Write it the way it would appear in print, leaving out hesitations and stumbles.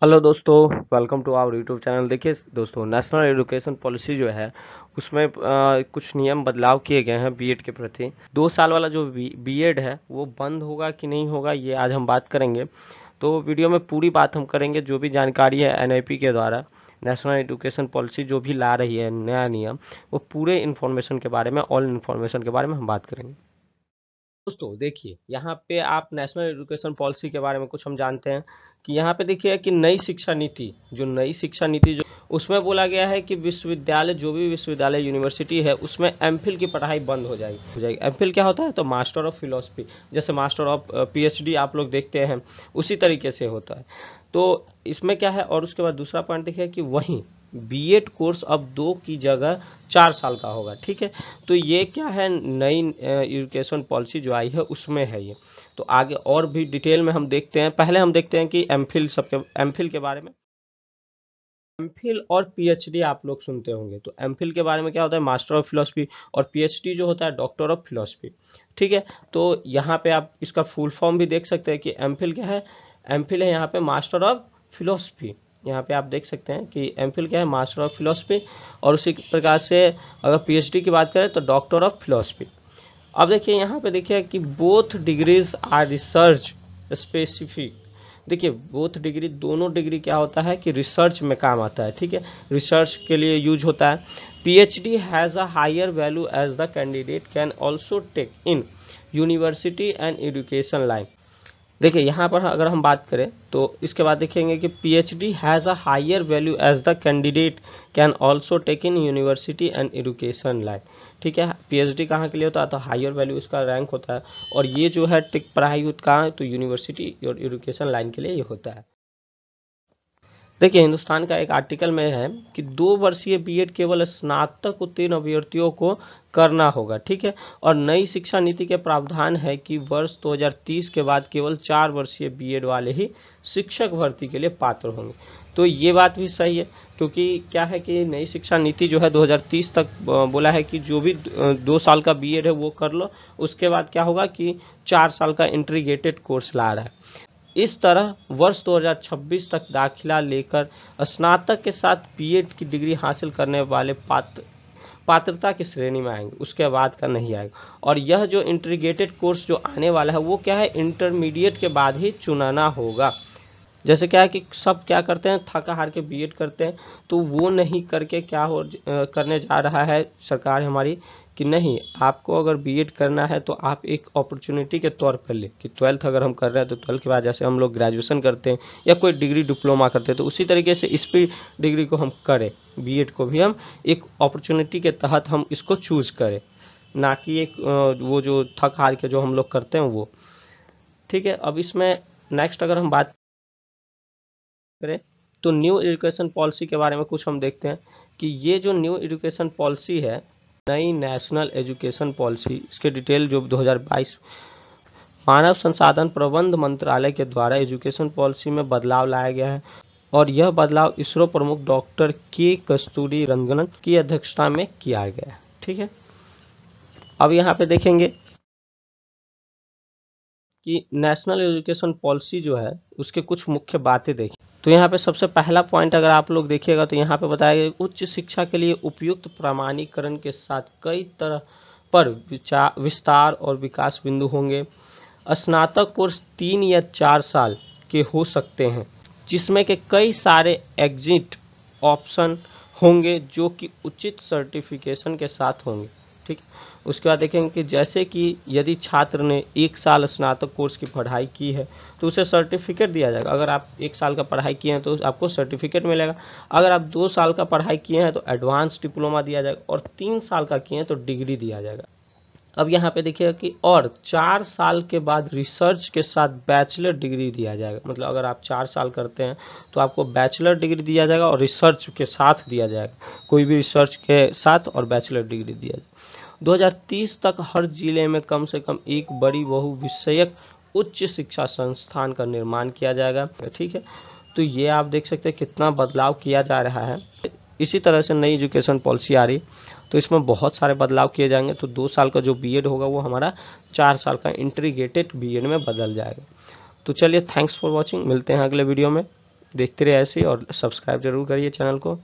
Hello दोस्तों, welcome to our YouTube channel. देखिए दोस्तों, नेशनल एजुकेशन पॉलिसी जो है उसमें कुछ नियम बदलाव किए गए हैं बीएड के प्रति। 2 साल वाला जो बीएड है वो बंद होगा कि नहीं होगा, ये आज हम बात करेंगे। तो वीडियो में पूरी बात हम करेंगे, जो भी जानकारी है एनआईपी के द्वारा नेशनल एजुकेशन पॉलिसी जो भी ला रही है नया नियम, वो पूरे इन्फॉर्मेशन के बारे में, ऑल इन्फॉर्मेशन के बारे में हम बात करेंगे। दोस्तों देखिए, यहाँ पे आप नेशनल एजुकेशन पॉलिसी के बारे में कुछ हम जानते हैं कि यहाँ पे देखिए कि नई शिक्षा नीति, जो उसमें बोला गया है कि विश्वविद्यालय, जो भी विश्वविद्यालय यूनिवर्सिटी है, उसमें एमफिल की पढ़ाई बंद हो जाएगी। एमफिल क्या होता है? तो मास्टर ऑफ फिलोसफी, जैसे मास्टर ऑफ पीएचडी आप लोग देखते हैं, उसी तरीके से होता है। तो इसमें क्या है, और उसके बाद दूसरा पॉइंट देखिए कि वहीं बीएड कोर्स अब 2 की जगह 4 साल का होगा। ठीक है, तो ये क्या है, नई एजुकेशन पॉलिसी जो आई है उसमें है ये। तो आगे और भी डिटेल में हम देखते हैं। पहले हम देखते हैं कि एमफिल के बारे में। एमफिल और पीएचडी आप लोग सुनते होंगे, तो एमफिल के बारे में क्या होता है? Master of philosophy. और पीएचडी जो होता है डॉक्टर ऑफ फिलोसफी। ठीक है, तो यहाँ पे आप इसका फुल फॉर्म भी देख सकते हैं कि एमफिल क्या है। एमफिल है यहाँ पे मास्टर ऑफ फिलोसफी। यहाँ पे आप देख सकते हैं कि एमफिल क्या है, मास्टर ऑफ फिलोसफी। और उसी प्रकार से अगर पीएचडी की बात करें तो डॉक्टर ऑफ फिलोसफी। अब देखिए यहाँ पे देखिए कि both degrees are research specific. देखिए बोथ डिग्री, दोनों डिग्री क्या होता है कि रिसर्च में काम आता है। ठीक है, रिसर्च के लिए यूज होता है। PhD has a higher value as the candidate can also take in university and education line. देखिए यहाँ पर अगर हम बात करें तो इसके बाद देखेंगे कि PhD has a higher value as the candidate can also take in university and education line. ठीक है, पीएचडी कहाँ के लिए होता है? तो हायर वैल्यू इसका रैंक होता है। और ये जो है टिक पढ़ाई कहाँ, तो यूनिवर्सिटी और एजुकेशन लाइन के लिए ये होता है। देखिए हिंदुस्तान का एक आर्टिकल में है कि 2 वर्षीय बीएड केवल स्नातक उत्तीर्ण अभ्यर्थियों को करना होगा। ठीक है, और नई शिक्षा नीति के प्रावधान है कि वर्ष 2030 के बाद केवल 4 वर्षीय बीएड वाले ही शिक्षक भर्ती के लिए पात्र होंगे। तो ये बात भी सही है, क्योंकि क्या है कि नई शिक्षा नीति जो है 2030 तक बोला है कि जो भी 2 साल का बीएड है वो कर लो। उसके बाद क्या होगा कि 4 साल का इंटीग्रेटेड कोर्स ला रहा है। इस तरह वर्ष 2026 तक दाखिला लेकर स्नातक के साथ बीएड की डिग्री हासिल करने वाले पात्रता की श्रेणी में आएंगे, उसके बाद का नहीं आएगा। और यह जो इंटीग्रेटेड कोर्स जो आने वाला है वो क्या है, इंटरमीडिएट के बाद ही चुनाना होगा। जैसे क्या है कि सब क्या करते हैं, थका हार के बीएड करते हैं, तो वो नहीं करके क्या करने जा रहा है सरकार हमारी कि नहीं, आपको अगर बीएड करना है तो आप एक अपॉर्चुनिटी के तौर पर ले कि 12th अगर हम कर रहे हैं तो 12th के बाद जैसे हम लोग ग्रेजुएशन करते हैं या कोई डिग्री डिप्लोमा करते हैं, तो उसी तरीके से इस भी डिग्री को हम करें, बीएड को भी हम एक अपॉर्चुनिटी के तहत हम इसको चूज करें, ना कि एक वो जो थक हार के जो हम लोग करते हैं वो। ठीक है, अब इसमें नेक्स्ट अगर हम बात करें तो न्यू एजुकेशन पॉलिसी के बारे में कुछ हम देखते हैं कि ये जो न्यू एजुकेशन पॉलिसी है, नई नेशनल एजुकेशन पॉलिसी, इसके डिटेल जो 2022 मानव संसाधन प्रबंध मंत्रालय के द्वारा एजुकेशन पॉलिसी में बदलाव लाया गया है। और यह बदलाव इसरो प्रमुख डॉक्टर के कस्तूरी रंगन की अध्यक्षता में किया गया है। ठीक है, अब यहाँ पे देखेंगे कि नेशनल एजुकेशन पॉलिसी जो है उसके कुछ मुख्य बातें देखें। तो यहाँ पे सबसे पहला पॉइंट अगर आप लोग देखिएगा तो यहाँ पे बताया गया उच्च शिक्षा के लिए उपयुक्त प्रमाणीकरण के साथ कई तरह पर विस्तार और विकास बिंदु होंगे। स्नातक कोर्स 3 या 4 साल के हो सकते हैं, जिसमें के कई सारे एग्जिट ऑप्शन होंगे जो कि उचित सर्टिफिकेशन के साथ होंगे। ठीक, उसके बाद देखेंगे कि जैसे कि यदि छात्र ने 1 साल स्नातक कोर्स की पढ़ाई की है तो उसे सर्टिफिकेट दिया जाएगा। अगर आप 1 साल का पढ़ाई किए हैं तो आपको सर्टिफिकेट मिलेगा। अगर आप 2 साल का पढ़ाई किए हैं तो एडवांस डिप्लोमा दिया जाएगा, और 3 साल का किए हैं तो डिग्री दिया जाएगा। अब यहाँ पे देखिएगा कि और 4 साल के बाद रिसर्च के साथ बैचलर डिग्री दिया जाएगा। मतलब अगर आप 4 साल करते हैं तो आपको बैचलर डिग्री दिया जाएगा और रिसर्च के साथ दिया जाएगा, कोई भी रिसर्च के साथ और बैचलर डिग्री दिया जाएगा। 2030 तक हर जिले में कम से कम एक बड़ी बहुविषयक उच्च शिक्षा संस्थान का निर्माण किया जाएगा। ठीक है, तो ये आप देख सकते हैं कितना बदलाव किया जा रहा है। इसी तरह से नई एजुकेशन पॉलिसी आ रही, तो इसमें बहुत सारे बदलाव किए जाएंगे। तो 2 साल का जो बीएड होगा वो हमारा 4 साल का इंटीग्रेटेड बीएड में बदल जाएगा। तो चलिए, थैंक्स फॉर वॉचिंग, मिलते हैं अगले वीडियो में। देखते रहिए ऐसे ही, और सब्सक्राइब जरूर करिए चैनल को।